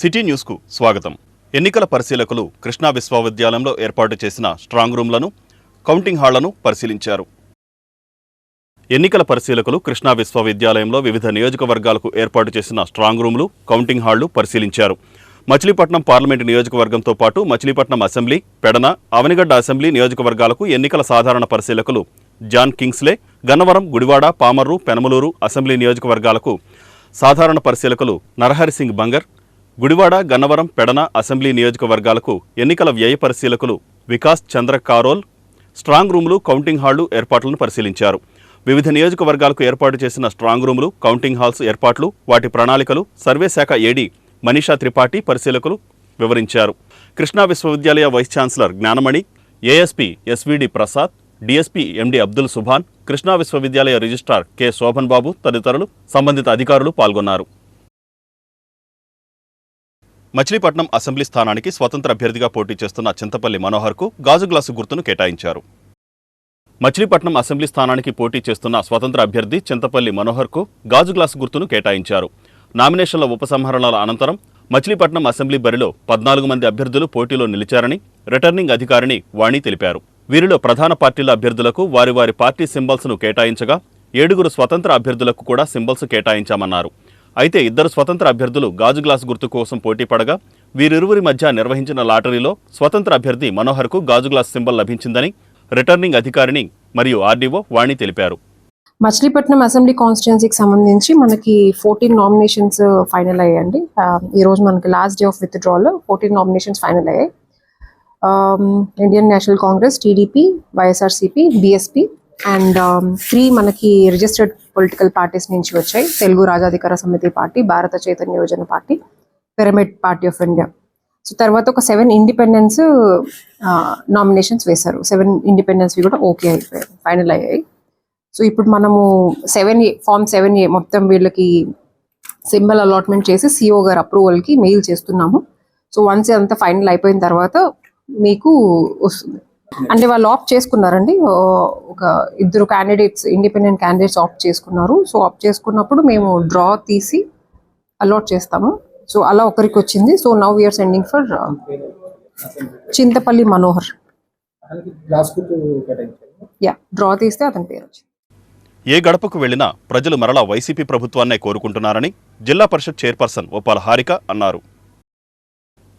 City న్యూస్కు స్వాగతం. ఎన్నికల పరిశీలకులు కృష్ణా విశ్వవిద్యాలయంలో ఏర్పాటు చేసిన స్ట్రాంగ్ రూమ్లను, కౌంటింగ్ హాళ్లను పరిశీలించారు. ఎన్నికల పరిశీలకులు కృష్ణా విశ్వవిద్యాలయంలో వివిధ నియోజకవర్గాలకు ఏర్పాటు చేసిన స్ట్రాంగ్ రూమ్లు, కౌంటింగ్ హాళ్లు పరిశీలించారు. మచిలీపట్నం పార్లమెంటు నియోజకవర్గంతో పాటు మచిలీపట్నం అసెంబ్లీ, పెడన, అవనిగడ్డ అసెంబ్లీ నియోజకవర్గాలకు ఎన్నికల సాధారణ పరిశీలకులు John Kingsley, Gannavaram, Gudivada, Pamarru, Penamaluru assembly నియోజకవర్గాలకు సాధారణ పరిశీలకులు నరహరి సింగ్ బంగర్, గుడివాడ, గన్నవరం, పెడన అసెంబ్లీ నియోజకవర్గాలకు ఎన్నికల వ్యయ పరిశీలకులు వికాస్ చంద్ర కారోల్ స్ట్రాంగ్ రూములు, కౌంటింగ్ హాళ్లు ఏర్పాట్లను పరిశీలించారు. వివిధ నియోజకవర్గాలకు ఏర్పాటు చేసిన స్ట్రాంగ్ రూములు, కౌంటింగ్ హాల్స్ ఏర్పాట్లు, వాటి ప్రణాళికలు సర్వే శాఖ ఏడీ మనీషా త్రిపాఠి పరిశీలకులు వివరించారు. కృష్ణా విశ్వవిద్యాలయ vice chancellor Gnanamani, ASP SVD Prasad, DSP MD Abdul Subhan, Krishna విశ్వవిద్యాలయ రిజిస్ట్రార్ కె శోభన్ బాబు తదితరులు సంబంధిత అధికారులు పాల్గొన్నారు. మచిలీపట్నం అసెంబ్లీ స్థానానికి స్వతంత్ర అభ్యర్థిగా పోటీ చేస్తున్న చింతపల్లి మనోహర్కు గాజు గ్లాసు గుర్తును కేటాయించారు. మచిలీపట్నం అసెంబ్లీ స్థానానికి పోటీ చేస్తున్న స్వతంత్ర అభ్యర్థి చింతపల్లి మనోహర్కు గాజు గ్లాసు గుర్తును కేటాయించారు. నామినేషన్ల ఉపసంహరణల అనంతరం మచిలీపట్నం అసెంబ్లీ బరిలో 14 మంది అభ్యర్థులు పోటీలో నిలిచారని రిటర్నింగ్ అధికారిని వాణి తెలిపారు. వీరిలో ప్రధాన పార్టీల అభ్యర్థులకు వారి వారి పార్టీ సింబల్స్ను కేటాయించగా 7 స్వతంత్ర అభ్యర్థులకు కూడా సింబల్స్ కేటాయించామన్నారు. అయితే 2 స్వతంత్ర అభ్యర్థులు గాజు గ్లాసు గుర్తు కోసం పోటీ పడగా వీరిరువురి మధ్య నిర్వహించిన లాటరీలో స్వతంత్ర అభ్యర్థి మనోహర్కు గాజు గ్లాస్ సింబల్ లభించిందని రిటర్నింగ్ అధికారిని మరియు ఆర్డీఓ వాణి తెలిపారు. మచిలీపట్నం అసెంబ్లీ కాన్స్టిట్యున్సీకి సంబంధించి మనకి 14 నామినేషన్స్ ఫైనల్ అయ్యాయండి. ఈరోజు మనకి last day of withdrawal 14 nominations final అయ్యాయి. Indian National Congress, TDP, YSRCP, BSP and 3 మనకి రిజిస్టర్డ్ పొలిటికల్ పార్టీస్ నుంచి వచ్చాయి. తెలుగు రాజాధికార సమితి పార్టీ, భారత Chaitanya Yojana party, pyramid party of India. So తర్వాత ఒక 7 ఇండిపెండెన్స్ నామినేషన్స్ వేశారు. 7 ఇండిపెండెన్స్ కూడా ఓకే అయిపోయాయి, ఫైనల్ అయ్యాయి. సో ఇప్పుడు మనము ఫామ్ 7A మొత్తం వీళ్ళకి సింబల్ అలాట్మెంట్ చేసి సిఓ గారు అప్రూవల్కి మెయిల్ చేస్తున్నాము. సో వన్స్ అంతా ఫైనల్ అయిపోయిన తర్వాత మీకు వస్తుంది. అంటే వాళ్ళు ఆప్ట్ చేసుకున్నారండి, ఒక 2 క్యాండిడేట్స్, ఇండిపెండెంట్ క్యాండిడేట్స్ ఆప్ట్ చేసుకున్నారు. సో ఆప్ట్ చేసుకున్నప్పుడు మేము డ్రా తీసి అలాట్ చేస్తాము. సో అలా ఒకరికి వచ్చింది. So now we are sending for Chintapalli Manohar. Draw తీస్తే అతని పేరు వచ్చింది. ఏ గడపకు వెళ్లినా ప్రజలు మరలా వైసీపీ ప్రభుత్వాన్నే కోరుకుంటున్నారని జిల్లా పరిషత్ చైర్పర్సన్ ఒప్పాల హారిక అన్నారు.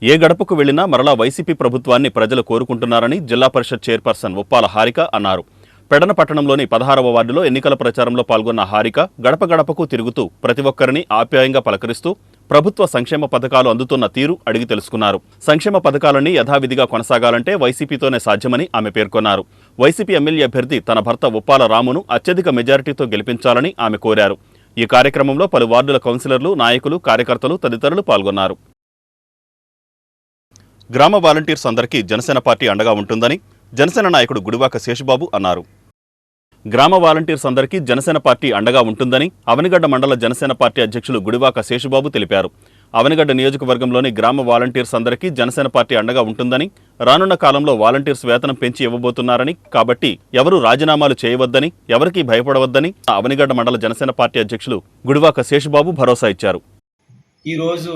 ఏ గడపకు వెళ్లినా మరలా వైసీపీ ప్రభుత్వాన్ని ప్రజలు కోరుకుంటున్నారని జిల్లా పరిషత్ చైర్పర్సన్ ఒప్పాల హారిక అన్నారు. పెడన పట్టణంలోని 16వ వార్డులో ఎన్నికల ప్రచారంలో పాల్గొన్న హారిక గడప గడపకు తిరుగుతూ ప్రతి ఒక్కరిని ఆప్యాయంగా పలకరిస్తూ ప్రభుత్వ సంక్షేమ పథకాలు అందుతున్న తీరు అడిగి తెలుసుకున్నారు. సంక్షేమ పథకాలన్నీ యథావిధిగా కొనసాగాలంటే వైసీపీతోనే సాధ్యమని ఆమె పేర్కొన్నారు. వైసీపీ ఎమ్మెల్యే అభ్యర్థి తన భర్త ఒప్పాల రామును అత్యధిక మెజారిటీతో గెలిపించాలని ఆమె కోరారు. ఈ కార్యక్రమంలో పలు వార్డుల కౌన్సిలర్లు, నాయకులు, కార్యకర్తలు తదితరులు పాల్గొన్నారు. గ్రామ వాలంటీర్స్ అందరికీ జనసేన పార్టీ అండగా ఉంటుందని జనసేన నాయకుడు గుడివాక శేషుబాబు అన్నారు. గ్రామ వాలంటీర్స్ అందరికీ జనసేన పార్టీ అండగా ఉంటుందని అవనిగడ్డ మండల జనసేన పార్టీ అధ్యక్షులు గుడివాక శేషుబాబు తెలిపారు. అవనిగడ్డ నియోజకవర్గంలోని గ్రామ వాలంటీర్స్ అందరికీ జనసేన పార్టీ అండగా ఉంటుందని, రానున్న కాలంలో వాలంటీర్స్ వేతనం పెంచి ఇవ్వబోతున్నారని, కాబట్టి ఎవరూ రాజీనామాలు చేయవద్దని, ఎవరికీ భయపడవద్దని అవనిగడ్డ మండల జనసేన పార్టీ అధ్యక్షులు గుడివాక శేషుబాబు భరోసా ఇచ్చారు. ఈరోజు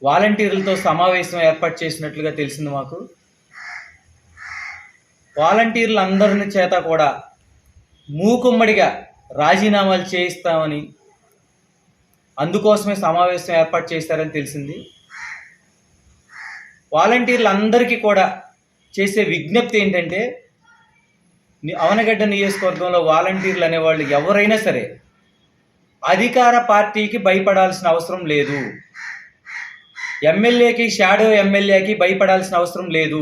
వాలంటీర్లతో సమావేశం ఏర్పాటు చేసినట్లుగా తెలిసింది మాకు. వాలంటీర్లందరిని చేత కూడా మూకుమ్మడిగా రాజీనామాలు చేయిస్తామని, అందుకోసమే సమావేశం ఏర్పాటు చేస్తారని తెలిసింది. వాలంటీర్లందరికీ కూడా చేసే విజ్ఞప్తి ఏంటంటే, అవనగడ్డ నియోజకవర్గంలో వాలంటీర్లు అనేవాళ్ళు ఎవరైనా సరే అధికార పార్టీకి భయపడాల్సిన అవసరం లేదు. ఎమ్మెల్యేకి, షాడో ఎమ్మెల్యేకి భయపడాల్సిన అవసరం లేదు.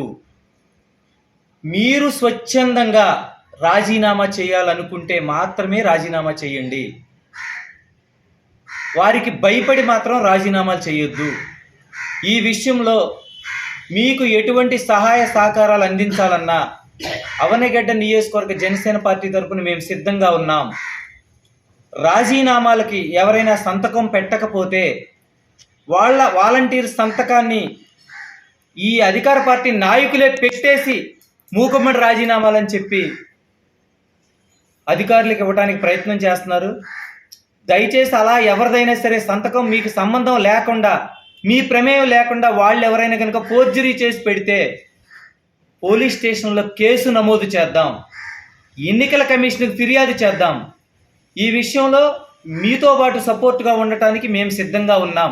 మీరు స్వచ్ఛందంగా రాజీనామా చేయాలనుకుంటే మాత్రమే రాజీనామా చేయండి. వారికి భయపడి మాత్రం రాజీనామాలు చేయొద్దు. ఈ విషయంలో మీకు ఎటువంటి సహాయ సహకారాలు అందించాలన్నా అవనగడ్డ నియోజకవర్గ జనసేన పార్టీ తరఫున మేము సిద్ధంగా ఉన్నాం. రాజీనామాలకి ఎవరైనా సంతకం పెట్టకపోతే వాళ్ళ వాలంటీర్ సంతకాన్ని ఈ అధికార పార్టీ నాయకులే పెట్టేసి మూకుమ్మడి రాజీనామాలని చెప్పి అధికారులకు ఇవ్వడానికి ప్రయత్నం చేస్తున్నారు. దయచేసి అలా ఎవరిదైనా సరే సంతకం మీకు సంబంధం లేకుండా మీ ప్రమేయం లేకుండా వాళ్ళు ఎవరైనా కనుక ఫోర్జరీ చేసి పెడితే పోలీస్ స్టేషన్లో కేసు నమోదు చేద్దాం, ఎన్నికల కమిషన్కి ఫిర్యాదు చేద్దాం. ఈ విషయంలో మీతో పాటు సపోర్ట్గా ఉండటానికి మేము సిద్ధంగా ఉన్నాం.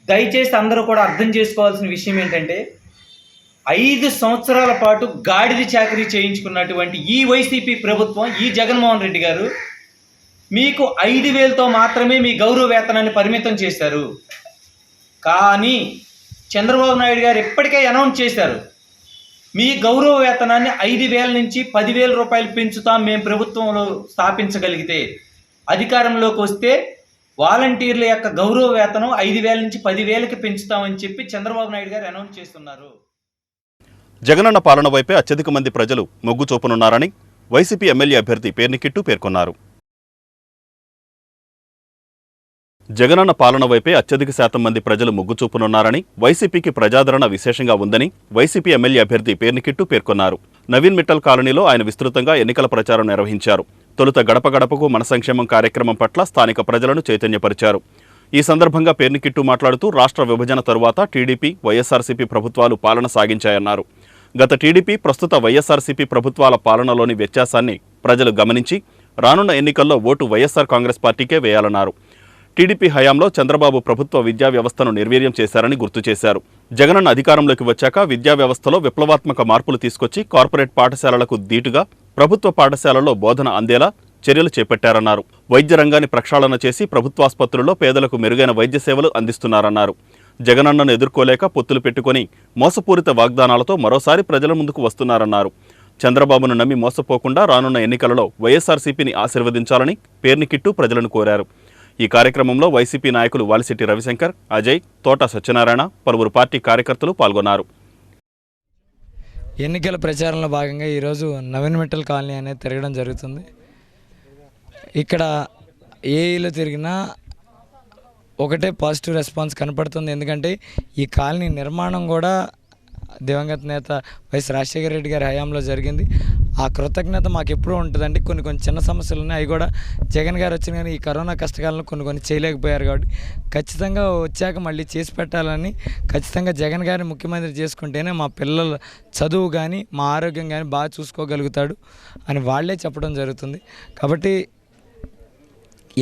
దయచేసి అందరూ కూడా అర్థం చేసుకోవాల్సిన విషయం ఏంటంటే 5 సంవత్సరాల పాటు గాడిద చాకరీ చేయించుకున్నటువంటి ఈ వైసీపీ ప్రభుత్వం, ఈ జగన్మోహన్ రెడ్డి గారు మీకు 5,000తో మాత్రమే మీ గౌరవ వేతనాన్ని పరిమితం చేశారు. కానీ చంద్రబాబు నాయుడు గారు ఇప్పటికే అనౌన్స్ చేశారు, మీ గౌరవ వేతనాన్ని 5,000 నుంచి 10,000 రూపాయలు పెంచుతాం మేము ప్రభుత్వంలో స్థాపించగలిగితే. అధికారంలోకి వస్తే వాలంటీర్ల యొక్క గౌరవ వేతనం 5,000 నుంచి 10,000కి పెంచుతామని చెప్పి చంద్రబాబు నాయుడు గారు అనౌన్స్ చేస్తున్నారు. జగనన్న పాలన వైపే అత్యధిక మంది ప్రజలు మొగ్గు చూపనున్నారని వైసీపీ ఎమ్మెల్యే అభ్యర్థి పేర్నికిట్టు పేర్కొన్నారు. జగనన్న పాలన వైపే అత్యధిక శాతం మంది ప్రజలు మొగ్గు చూపనున్నారని, వైసీపీకి ప్రజాదరణ విశేషంగా ఉందని వైసీపీ ఎమ్మెల్యే అభ్యర్థి పేర్నికిట్టు పేర్కొన్నారు. నవీన్ మిట్టల్ కాలనీలో ఆయన విస్తృతంగా ఎన్నికల ప్రచారం నిర్వహించారు. తొలుత గడప గడపకు మన సంక్షేమం కార్యక్రమం పట్ల స్థానిక ప్రజలను చైతన్యపరిచారు. ఈ సందర్భంగా పేర్నికిట్టు మాట్లాడుతూ రాష్ట్ర విభజన తరువాత టీడీపీ, వైఎస్ఆర్సీపీ ప్రభుత్వాలు పాలన సాగించాయన్నారు. గత టీడీపీ, ప్రస్తుత వైఎస్ఆర్సీపీ ప్రభుత్వాల పాలనలోని వ్యత్యాసాన్ని ప్రజలు గమనించి రానున్న ఎన్నికల్లో ఓటు వైఎస్ఆర్ కాంగ్రెస్ పార్టీకే వేయాలన్నారు. టీడీపీ హయాంలో చంద్రబాబు ప్రభుత్వ విద్యా వ్యవస్థను నిర్వీర్యం చేశారని గుర్తు చేశారు. జగనన్న అధికారంలోకి వచ్చాక విద్యా వ్యవస్థలో విప్లవాత్మక మార్పులు తీసుకొచ్చి కార్పొరేట్ పాఠశాలలకు దీటుగా ప్రభుత్వ పాఠశాలల్లో బోధన అందేలా చర్యలు చేపట్టారన్నారు. వైద్య రంగాన్ని ప్రక్షాళన చేసి ప్రభుత్వాసుపత్రుల్లో పేదలకు మెరుగైన వైద్య సేవలు అందిస్తున్నారన్నారు. జగనన్నను ఎదుర్కోలేక పొత్తులు పెట్టుకుని మోసపూరిత వాగ్దానాలతో మరోసారి ప్రజల ముందుకు వస్తున్నారన్నారు. చంద్రబాబును నమ్మి మోసపోకుండా రానున్న ఎన్నికలలో వైఎస్ఆర్సీపీని ఆశీర్వదించాలని పేర్నికిట్టు ప్రజలను కోరారు. ఈ కార్యక్రమంలో వైసీపీ నాయకులు వాలిశెట్టి రవిశంకర్, అజయ్, తోట సత్యనారాయణ, పలువురు పార్టీ కార్యకర్తలు పాల్గొన్నారు. ఎన్నికల ప్రచారంలో భాగంగా ఈరోజు నవీన్ మిట్టల్ కాలనీ అనేది తిరగడం జరుగుతుంది. ఇక్కడ ఏ ఇల్లు తిరిగినా ఒకటే పాజిటివ్ రెస్పాన్స్ కనపడుతుంది. ఎందుకంటే ఈ కాలనీ నిర్మాణం కూడా దివంగత నేత వైఎస్ రాజశేఖర రెడ్డి గారి హయాంలో జరిగింది. ఆ కృతజ్ఞత మాకు ఎప్పుడూ ఉంటుందండి. కొన్ని చిన్న సమస్యలు ఉన్నాయి, అవి కూడా జగన్ గారు వచ్చిన కానీ ఈ కరోనా కష్టకాలంలో కొన్ని చేయలేకపోయారు. కాబట్టి ఖచ్చితంగా వచ్చాక మళ్ళీ చేసి పెట్టాలని, ఖచ్చితంగా జగన్ గారిని ముఖ్యమంత్రి చేసుకుంటేనే మా పిల్లల చదువు కానీ మా ఆరోగ్యం కానీ బాగా చూసుకోగలుగుతాడు అని వాళ్ళే చెప్పడం జరుగుతుంది. కాబట్టి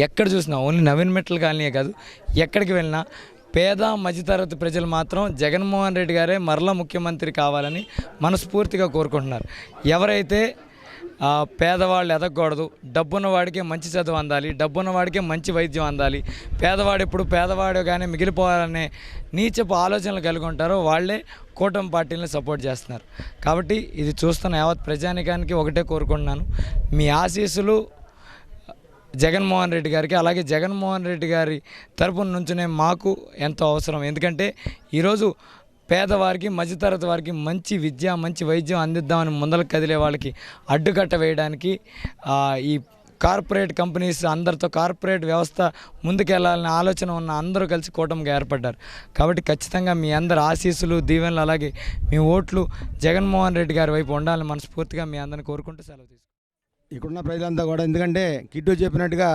ఎక్కడ చూసినా ఓన్లీ నవీన్ మిట్టల్ కాలనీయే కాదు, ఎక్కడికి వెళ్ళినా పేద మధ్యతరగతి ప్రజలు మాత్రం జగన్మోహన్ రెడ్డి గారే మరలా ముఖ్యమంత్రి కావాలని మనస్ఫూర్తిగా కోరుకుంటున్నారు. ఎవరైతే పేదవాళ్ళు ఎదగకూడదు, డబ్బున్న వాడికే మంచి చదువు అందాలి, డబ్బున్న వాడికే మంచి వైద్యం అందాలి, పేదవాడు ఎప్పుడు పేదవాడుగానే మిగిలిపోవాలనే నీచపు ఆలోచనలు కలిగి ఉంటారో వాళ్ళే కూటమి పార్టీలను సపోర్ట్ చేస్తున్నారు. కాబట్టి ఇది చూస్తున్న యావత్ ప్రజానికానికి ఒకటే కోరుకుంటున్నాను, మీ ఆశీస్సులు జగన్మోహన్ రెడ్డి గారికి, అలాగే జగన్మోహన్ రెడ్డి గారి తరపున నుంచునే మాకు ఎంతో అవసరం. ఎందుకంటే ఈరోజు పేదవారికి, మధ్యతరగతి వారికి మంచి విద్య, మంచి వైద్యం అందిద్దామని ముందరకు కదిలే వాళ్ళకి అడ్డుకట్ట వేయడానికి ఈ కార్పొరేట్ కంపెనీస్ అందరితో కార్పొరేట్ వ్యవస్థ ముందుకెళ్లాలనే ఆలోచన ఉన్న అందరూ కలిసి కూటమిగా ఏర్పడ్డారు. కాబట్టి ఖచ్చితంగా మీ అందరి ఆశీస్సులు, దీవెనలు, అలాగే మీ ఓట్లు జగన్మోహన్ రెడ్డి గారి వైపు ఉండాలని మనస్ఫూర్తిగా మీ అందరిని కోరుకుంటూ సెలవు తీసుకుంటాను. ఇక్కడున్న ప్రజలంతా కూడా, ఎందుకంటే కిట్టు చెప్పినట్టుగా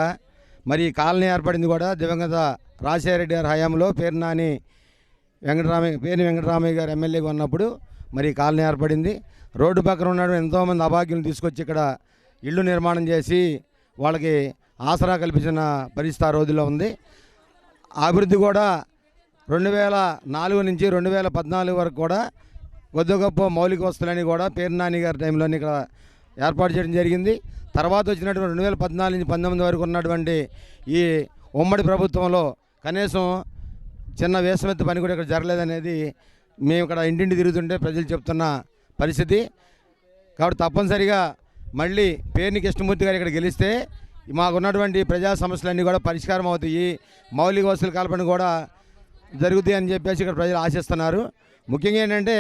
మరి కాలనీ ఏర్పడింది కూడా దివంగత రాజశేఖర రెడ్డి గారి హయాంలో పేర్ని వెంకటరామయ్య గారు ఎమ్మెల్యేగా ఉన్నప్పుడు మరి కాలనీ ఏర్పడింది. రోడ్డు పక్కన ఉన్నాడు ఎంతోమంది అభాగ్యులను తీసుకొచ్చి ఇక్కడ ఇళ్ళు నిర్మాణం చేసి వాళ్ళకి ఆసరా కల్పించిన పరిస్థితి ఆ రోజుల్లో ఉంది. అభివృద్ధి కూడా 2004 నుంచి 2014 వరకు కూడా కొద్ది గొప్ప మౌలిక వస్తువులని కూడా పేర్నాని గారి టైంలోనే ఇక్కడ ఏర్పాటు చేయడం జరిగింది. తర్వాత వచ్చినటువంటి 2014 నుంచి 2019 వరకు ఉన్నటువంటి ఈ ఉమ్మడి ప్రభుత్వంలో కనీసం చిన్న వేసమెత్త పని కూడా ఇక్కడ జరగలేదనేది మేము ఇక్కడ ఇంటింటి తిరుగుతుంటే ప్రజలు చెప్తున్న పరిస్థితి. కాబట్టి తప్పనిసరిగా మళ్ళీ పేర్ని కృష్ణమూర్తి గారు ఇక్కడ గెలిస్తే మాకున్నటువంటి ప్రజా సమస్యలన్నీ కూడా పరిష్కారం అవుతాయి, మౌలిక వసతుల కల్పన కూడా జరుగుతాయి అని చెప్పేసి ఇక్కడ ప్రజలు ఆశిస్తున్నారు. ముఖ్యంగా ఏంటంటే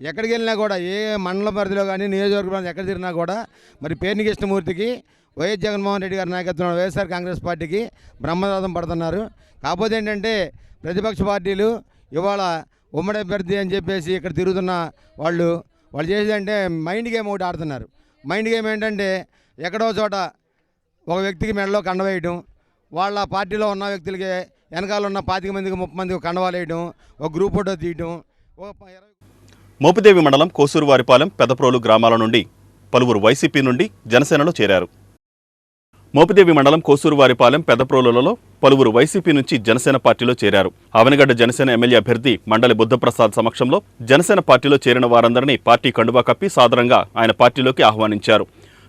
ఎక్కడికి వెళ్ళినా కూడా ఏ మండల పరిధిలో కానీ నియోజకవర్గం ఎక్కడ తిరిగినా కూడా మరి పేర్ని కృష్ణమూర్తికి వైఎస్ జగన్మోహన్ రెడ్డి గారి నాయకత్వంలో వైఎస్ఆర్ కాంగ్రెస్ పార్టీకి బ్రహ్మరథం పడుతున్నారు. కాకపోతే ఏంటంటే ప్రతిపక్ష పార్టీలు ఇవాళ ఉమ్మడి అభ్యర్థి అని చెప్పేసి ఇక్కడ తిరుగుతున్న వాళ్ళు చేసేదంటే మైండ్ గేమ్ ఒకటి ఆడుతున్నారు. మైండ్ గేమ్ ఏంటంటే ఎక్కడో చోట ఒక వ్యక్తికి మెడలో కండ వేయటం, వాళ్ళ పార్టీలో ఉన్న వ్యక్తులకి వెనకాల ఉన్న 25 మందికి 30 మందికి కండవాలు వేయడం, ఒక గ్రూప్ ఫోటో తీయడం. మోపిదేవి మండలం కోసూరువారిపాలెం, పెదప్రోలు గ్రామాల నుండి పలువురు వైసీపీ నుండి జనసేనలో చేరారు. మోపిదేవి మండలం కోసూరువారిపాలెం, పెదప్రోలులలో పలువురు వైసీపీ నుంచి జనసేన పార్టీలో చేరారు. అవనిగడ్డ జనసేన ఎమ్మెల్యే అభ్యర్థి మండలి బుద్ధప్రసాద్ సమక్షంలో జనసేన పార్టీలో చేరిన వారందరినీ పార్టీ కండువా కప్పి సాదరంగా ఆయన పార్టీలోకి ఆహ్వానించారు.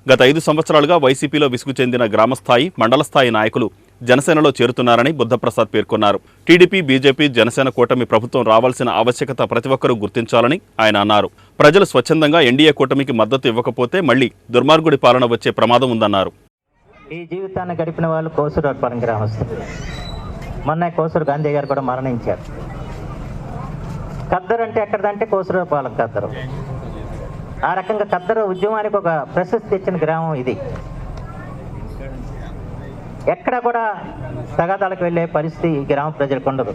గత 5 సంవత్సరాలుగా వైసీపీలో విసుగు చెందిన గ్రామస్థాయి, మండల స్థాయి నాయకులు జనసేనలో చేరుతున్నారని బుద్ధప్రసాద్ పేర్కొన్నారు. టీడీపీ, బీజేపీ, జనసేన కూటమి ప్రభుత్వం రావాల్సిన ఆవశ్యకత ప్రతి ఒక్కరూ గుర్తించాలని ఆయన అన్నారు. ప్రజలు స్వచ్ఛందంగా ఎన్డీఏ కూటమికి మద్దతు ఇవ్వకపోతే మళ్లీ దుర్మార్గుడి పాలన వచ్చే ప్రమాదం ఉందన్నారు. ఈ జీవితాన్ని గడిపిన వాళ్ళు కోసూరువారిపాలెం గ్రామస్తులు. మొన్న కోసూరు గాంధీ గారు కూడా మరణించారు. ఖద్దరు అంటే ఎక్కడదంటే కోసూరువారిపాలెం ఖద్దరు. ఆ రకంగా ఖద్దరు ఉద్యమానికి ఒక ప్రశస్తి ఇచ్చిన గ్రామం ఇది. ఎక్కడ కూడా తగాదాలకు వెళ్ళే పరిస్థితి ఈ గ్రామ ప్రజలకు ఉండదు.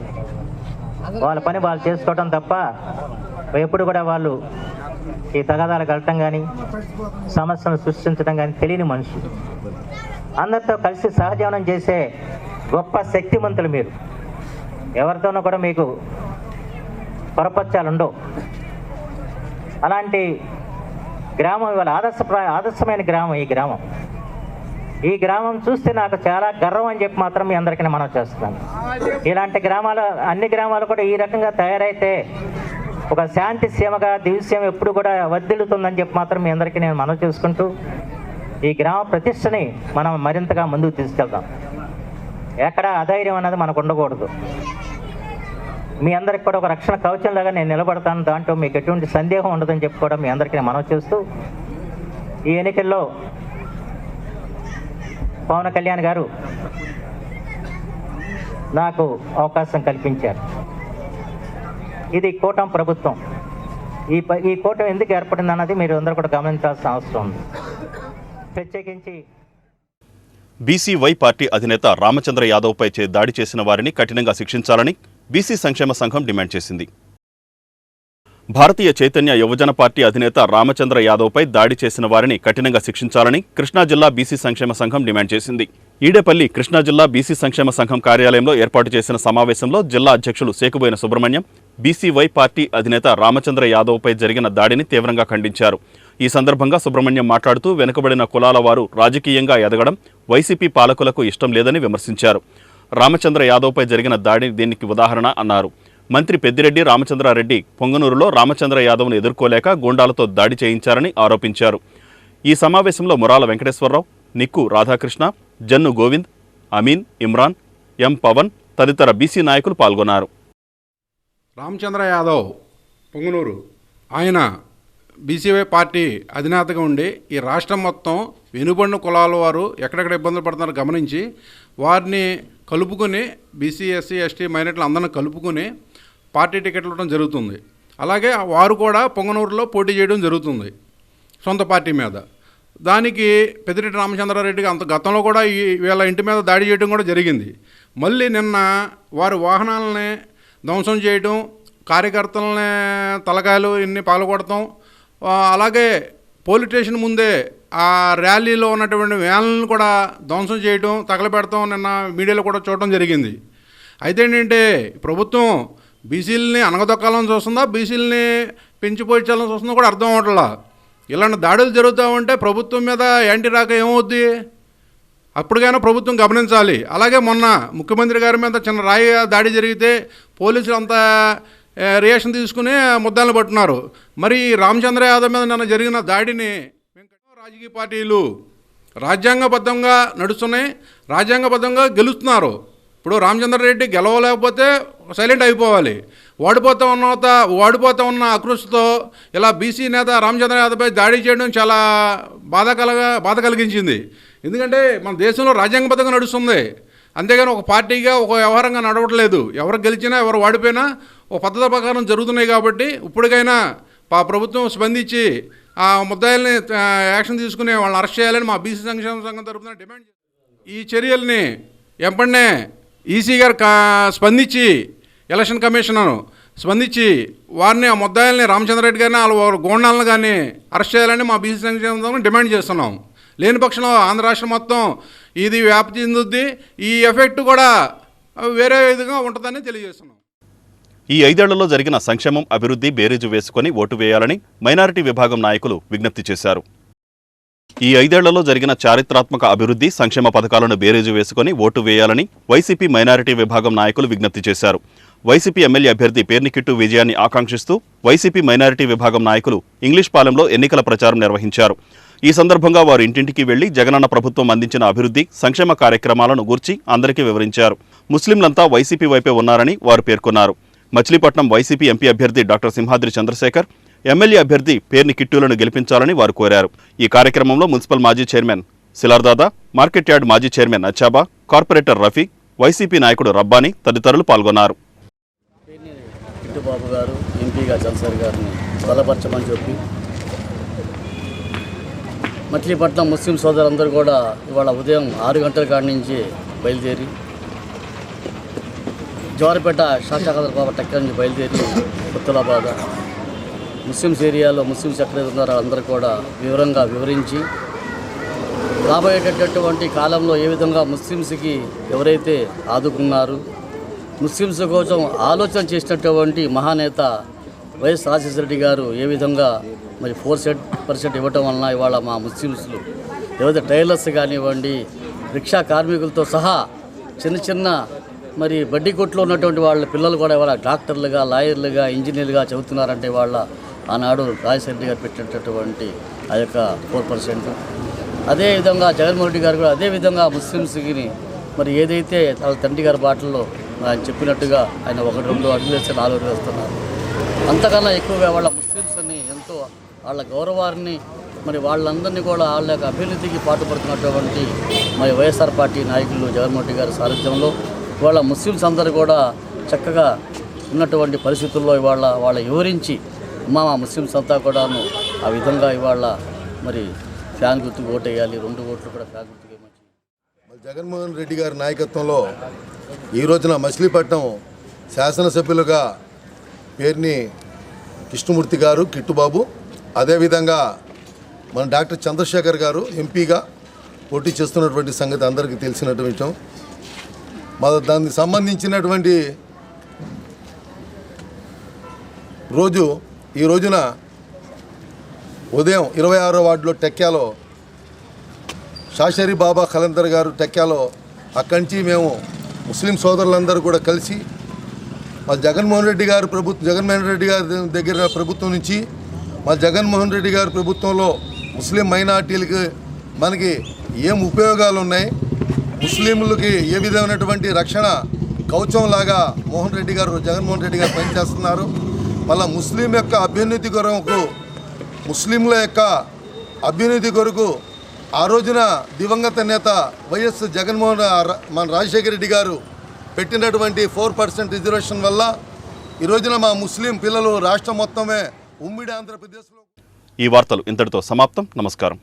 వాళ్ళ పని వాళ్ళు చేసుకోవడం తప్ప ఎప్పుడు కూడా వాళ్ళు ఈ తగాదాలకు వెళ్ళటం కానీ, సమస్యలను సృష్టించడం కానీ తెలియని మనుషులు. అందరితో కలిసి సహజీవనం చేసే గొప్ప శక్తిమంతులు మీరు. ఎవరితోనూ కూడా మీకు పొరపచ్చాలు ఉండవు. అలాంటి గ్రామం ఇవాళ ఆదర్శమైన గ్రామం ఈ గ్రామం. ఈ గ్రామం చూస్తే నాకు చాలా గర్వం అని చెప్పి మాత్రం మీ అందరికీ మనం చేస్తున్నాను. ఇలాంటి గ్రామాలు, అన్ని గ్రామాలు కూడా ఈ రకంగా తయారైతే ఒక శాంతి సీమగా, దివ్యసీమ ఎప్పుడు కూడా వర్ధిల్లుతుందని చెప్పి మాత్రం మీ అందరికీ నేను మనవి చేసుకుంటూ ఈ గ్రామ ప్రతిష్టని మనం మరింతగా ముందుకు తీసుకెళ్తాం. ఎక్కడ అధైర్యం అన్నది మనకు ఉండకూడదు. మీ అందరికి కూడా ఒక రక్షణ కవచంలాగా నేను నిలబడతాను. దాంట్లో మీకు ఎటువంటి సందేహం ఉండదని చెప్పి కూడా మీ అందరికీ నేను మనవి చేస్తూ, ఈ ఎన్నికల్లో పవన్ కళ్యాణ్ గారు నాకు అవకాశం కల్పించారు. ఇది కూటమి ప్రభుత్వం. ఈ కూటమి ఎందుకు ఏర్పడింది అన్నది మీరు అందరూ కూడా గమనించాల్సిన అవసరం ఉంది. ప్రత్యేకించి బీసీవై పార్టీ అధినేత రామచంద్ర యాదవ్పై దాడి చేసిన వారిని కఠినంగా శిక్షించాలని బీసీ సంక్షేమ సంఘం డిమాండ్ చేసింది. భారతీయ చైతన్య యువజన పార్టీ అధినేత రామచంద్ర యాదవ్పై దాడి చేసిన వారిని కఠినంగా శిక్షించాలని కృష్ణా జిల్లా బీసీ సంక్షేమ సంఘం డిమాండ్ చేసింది. ఈడేపల్లి కృష్ణా జిల్లా బీసీ సంక్షేమ సంఘం కార్యాలయంలో ఏర్పాటు చేసిన సమావేశంలో జిల్లా అధ్యక్షులు సేకుబోయిన సుబ్రహ్మణ్యం బీసీవై పార్టీ అధినేత రామచంద్ర యాదవ్పై జరిగిన దాడిని తీవ్రంగా ఖండించారు. ఈ సందర్భంగా సుబ్రహ్మణ్యం మాట్లాడుతూ వెనుకబడిన కులాల వారు రాజకీయంగా ఎదగడం వైసీపీ పాలకులకు ఇష్టం లేదని విమర్శించారు. రామచంద్ర యాదవ్పై జరిగిన దాడి దీనికి ఉదాహరణ అన్నారు. మంత్రి పెద్దిరెడ్డి రామచంద్రారెడ్డి పొంగనూరులో రామచంద్ర యాదవ్ను ఎదుర్కోలేక గూండాలతో దాడి చేయించారని ఆరోపించారు. ఈ సమావేశంలో మురాల వెంకటేశ్వరరావు, నిక్కు రాధాకృష్ణ, జన్ను గోవింద్, అమీన్, ఇమ్రాన్, ఎం పవన్ తదితర బీసీ నాయకులు పాల్గొన్నారు. రామచంద్ర యాదవ్ పొంగనూరు ఆయన బీసీవై పార్టీ అధినేతగా ఉండి ఈ రాష్ట్రం మొత్తం వెనుబడిన కులాల వారు ఎక్కడెక్కడ ఇబ్బందులు పడుతున్నారో గమనించి వారిని కలుపుకొని బీసీ, ఎస్సీ, ఎస్టీ మైనారిటీలు అందరిని కలుపుకొని పార్టీ టికెట్లు ఇవ్వడం జరుగుతుంది. అలాగే వారు కూడా పొంగనూరులో పోటీ చేయడం జరుగుతుంది సొంత పార్టీ మీద. దానికి పెద్దిరెడ్డి రామచంద్రారెడ్డికి అంత గతంలో కూడా వీళ్ళ ఇంటి మీద దాడి చేయడం కూడా జరిగింది. మళ్ళీ నిన్న వారి వాహనాలని ధ్వంసం చేయడం, కార్యకర్తలని తలకాయలు ఇన్ని పాల్గొడతాం, అలాగే పోలీస్ స్టేషన్ ముందే ఆ ర్యాలీలో ఉన్నటువంటి వ్యాన్లను కూడా ధ్వంసం చేయడం, తగలబెడతాం నిన్న మీడియాలో కూడా చూడటం జరిగింది. అయితే ఏంటంటే ప్రభుత్వం బీసీలని అనగదొక్కాలని చూస్తుందా, బీసీలని పెంచిపోయించాలని చూస్తుందో కూడా అర్థం అవట్లా. ఇలాంటి దాడులు జరుగుతూ ఉంటే ప్రభుత్వం మీద యాంటీ రాక ఏమవుద్ది? అప్పటికైనా ప్రభుత్వం గమనించాలి. అలాగే మొన్న ముఖ్యమంత్రి గారి మీద చిన్న రాయి దాడి జరిగితే పోలీసులు అంతా రియాక్షన్ తీసుకుని ముద్దాలను పట్టున్నారు. మరి రామచంద్ర యాదవ్ మీద నిన్న జరిగిన దాడిని రాజకీయ పార్టీలు రాజ్యాంగబద్ధంగా నడుస్తున్నాయి, రాజ్యాంగబద్ధంగా గెలుస్తున్నారు. ఇప్పుడు రామచంద్రారెడ్డి గెలవలేకపోతే సైలెంట్ అయిపోవాలి. ఓడిపోతా ఉన్న ఆక్రోశంతో ఇలా బీసీ నేత రామచంద్ర యాదవ్పై దాడి చేయడం చాలా బాధ కలిగించింది. ఎందుకంటే మన దేశంలో రాజ్యాంగబద్ధంగా నడుస్తుంది, అంతేగాని ఒక పార్టీగా ఒక వ్యవహారంగా నడవట్లేదు. ఎవరు గెలిచినా ఎవరు ఓడిపోయినా ఒక పద్ధతి ప్రకారం జరుగుతున్నాయి. కాబట్టి ఇప్పటికైనా ప్రభుత్వం స్పందించి ఆ ముద్దాయిల్ని యాక్షన్ తీసుకుని వాళ్ళని అరెస్ట్ చేయాలని మా బీసీ సంక్షేమ సంఘం తరఫున డిమాండ్ చేస్తాం. ఈ చర్యల్ని వెంటనే ఈసీ గారు స్పందించి, ఎలక్షన్ కమిషనర్ స్పందించి వారిని ఆ ముద్దాయిల్ని రామచంద్రారెడ్డి గారిని వాళ్ళ గోండాలను కానీ అరెస్ట్ చేయాలని మా బీసీ సంక్షేమ సంఘం డిమాండ్ చేస్తున్నాం. లేని పక్షంలో ఆంధ్ర రాష్ట్రం మొత్తం ఇది వ్యాప్తి చెందుద్ది. ఈ ఎఫెక్ట్ కూడా అవి వేరే విధంగా ఉంటుందని తెలియజేస్తున్నాం. ఈ 5 ఏళ్లలో జరిగిన సంక్షేమం, అభివృద్ధి బేరీజు వేసుకొని ఓటు వేయాలని మైనారిటీ విభాగం నాయకులు విజ్ఞప్తి చేశారు. ఈ 5 ఏళ్లలో జరిగిన చారిత్రాత్మక అభివృద్ధి, సంక్షేమ పథకాలను బేరీజు వేసుకొని ఓటు వేయాలని వైసీపీ మైనారిటీ విభాగం నాయకులు విజ్ఞప్తి చేశారు. వైసీపీ ఎమ్మెల్యే అభ్యర్థి పేర్ని కిట్టు విజయాన్ని ఆకాంక్షిస్తూ వైసీపీ మైనారిటీ విభాగం నాయకులు ఇంగ్లీష్ పాలెంలో ఎన్నికల ప్రచారం నిర్వహించారు. ఈ సందర్భంగా వారు ఇంటింటికి వెళ్లి జగనన్న ప్రభుత్వం అందించిన అభివృద్ధి, సంక్షేమ కార్యక్రమాలను గూర్చి అందరికీ వివరించారు. ముస్లింలంతా వైసీపీ వైపే ఉన్నారని వారు పేర్కొన్నారు. మచిలీపట్నం వైసీపీ ఎంపీ అభ్యర్థి డాక్టర్ సింహాద్రి చంద్రశేఖర్, ఎమ్మెల్యే అభ్యర్థి పేర్ని కిట్టులను గెలిపించాలని వారు కోరారు. ఈ కార్యక్రమంలో మున్సిపల్ మాజీ చైర్మన్ సిలార్దాదా, మార్కెట్ యార్డ్ మాజీ chairman Achaba, corporator Rafi, YCP నాయకుడు రబ్బానీ తదితరులు పాల్గొన్నారు. కిట్టుబాబు గారు ఎంపీగా చంద్రశేఖర్ గారిని బలపరచమని చెప్పి మచిలీపట్నం ముస్లిం సోదరులందరూ కూడా ఇవాళ ఉదయం 6 గంటల కాడి నుంచి బయలుదేరి జవారిపేట షాషాఖాదర్ బాబా టెక్కర్ నుంచి బయలుదేరి ఉత్తరాబాద్ ముస్లిమ్స్ ఏరియాలో ముస్లిమ్స్ ఎక్కడైతే ఉన్నారో అందరూ కూడా వివరంగా వివరించి రాబోయేటటువంటి కాలంలో ఏ విధంగా ముస్లిమ్స్కి ఎవరైతే ఆదుకున్నారు, ముస్లిమ్స్ కోసం ఆలోచన చేసినటువంటి మహానేత వైఎస్ రాజశేఖర రెడ్డి గారు ఏ విధంగా మరి 4% ఇవ్వటం వలన ఇవాళ మా ముస్లిమ్స్లు ఏవైతే టైలర్స్ కానివ్వండి, రిక్షా కార్మికులతో సహా చిన్న మరి బడ్డీ కొట్లో ఉన్నటువంటి వాళ్ళ పిల్లలు కూడా ఇవాళ డాక్టర్లుగా, లాయర్లుగా, ఇంజనీర్లుగా చదువుతున్నారంటే వాళ్ళ ఆనాడు రాజశేఖర రెడ్డి గారు పెట్టినటువంటి ఆ యొక్క 4%. అదేవిధంగా జగన్మోహన్ రెడ్డి గారు కూడా అదేవిధంగా ముస్లిమ్స్కి మరి ఏదైతే వాళ్ళ తండ్రి గారి బాటల్లో ఆయన చెప్పినట్టుగా ఆయన 1-2 అడుగులు వేస్తే 4 అడుగులు వేస్తున్నారు. అంతకన్నా ఎక్కువగా వాళ్ళ ముస్లిమ్స్ని ఎంతో వాళ్ళ గౌరవాన్ని మరి వాళ్ళందరినీ కూడా వాళ్ళ యొక్క అభ్యున్నతికి పాటుపడుతున్నటువంటి మరి వైఎస్ఆర్ పార్టీ నాయకులు జగన్మోహన్ రెడ్డి గారి సారథ్యంలో ఇవాళ ముస్లిమ్స్ అందరూ కూడా చక్కగా ఉన్నటువంటి పరిస్థితుల్లో ఇవాళ వాళ్ళ వివరించి మా ముస్లిమ్స్ అంతా కూడాను ఆ విధంగా ఇవాళ మరి ఫ్యాన్ గుర్తుకు ఓటు వేయాలి, 2 ఓట్లు కూడా ఫ్యాన్ గుర్తుకు వేయమని జగన్మోహన్ రెడ్డి గారి నాయకత్వంలో ఈ రోజున మచిలీపట్నం శాసనసభ్యులుగా పేర్ని కృష్ణమూర్తి గారు, కిట్టుబాబు, అదేవిధంగా మన డాక్టర్ చంద్రశేఖర్ గారు ఎంపీగా పోటీ చేస్తున్నటువంటి సంగతి అందరికీ తెలిసినటువంటి విషయం. దానికి సంబంధించినటువంటి ఈ రోజున ఉదయం 26వ వార్డులో టెక్కాలో షాషరి బాబా ఖలందర్ గారు టెక్కాలో అక్కడి నుంచి మేము ముస్లిం సోదరులందరూ కూడా కలిసి మా జగన్మోహన్ రెడ్డి గారి దగ్గర ప్రభుత్వం నుంచి మా జగన్మోహన్ రెడ్డి గారి ప్రభుత్వంలో ముస్లిం మైనార్టీలకి మనకి ఏం ఉపయోగాలు ఉన్నాయి, ముస్లింలకి ఏ విధమైనటువంటి రక్షణ కవచంలాగా జగన్మోహన్ రెడ్డి గారు పనిచేస్తున్నారు. మళ్ళీ ముస్లిం యొక్క అభ్యున్నతి కొరకు, ముస్లింల యొక్క అభ్యున్నతి కొరకు ఆ రోజున దివంగత నేత వైఎస్ మన రాజశేఖర రెడ్డి గారు పెట్టినటువంటి 4% రిజర్వేషన్ వల్ల ఈ రోజున మా ముస్లిం పిల్లలు రాష్ట్రం మొత్తమే ఉమ్మడి ఆంధ్రప్రదేశ్లో. ఈ వార్తలు ఇంతటితో సమాప్తం. నమస్కారం.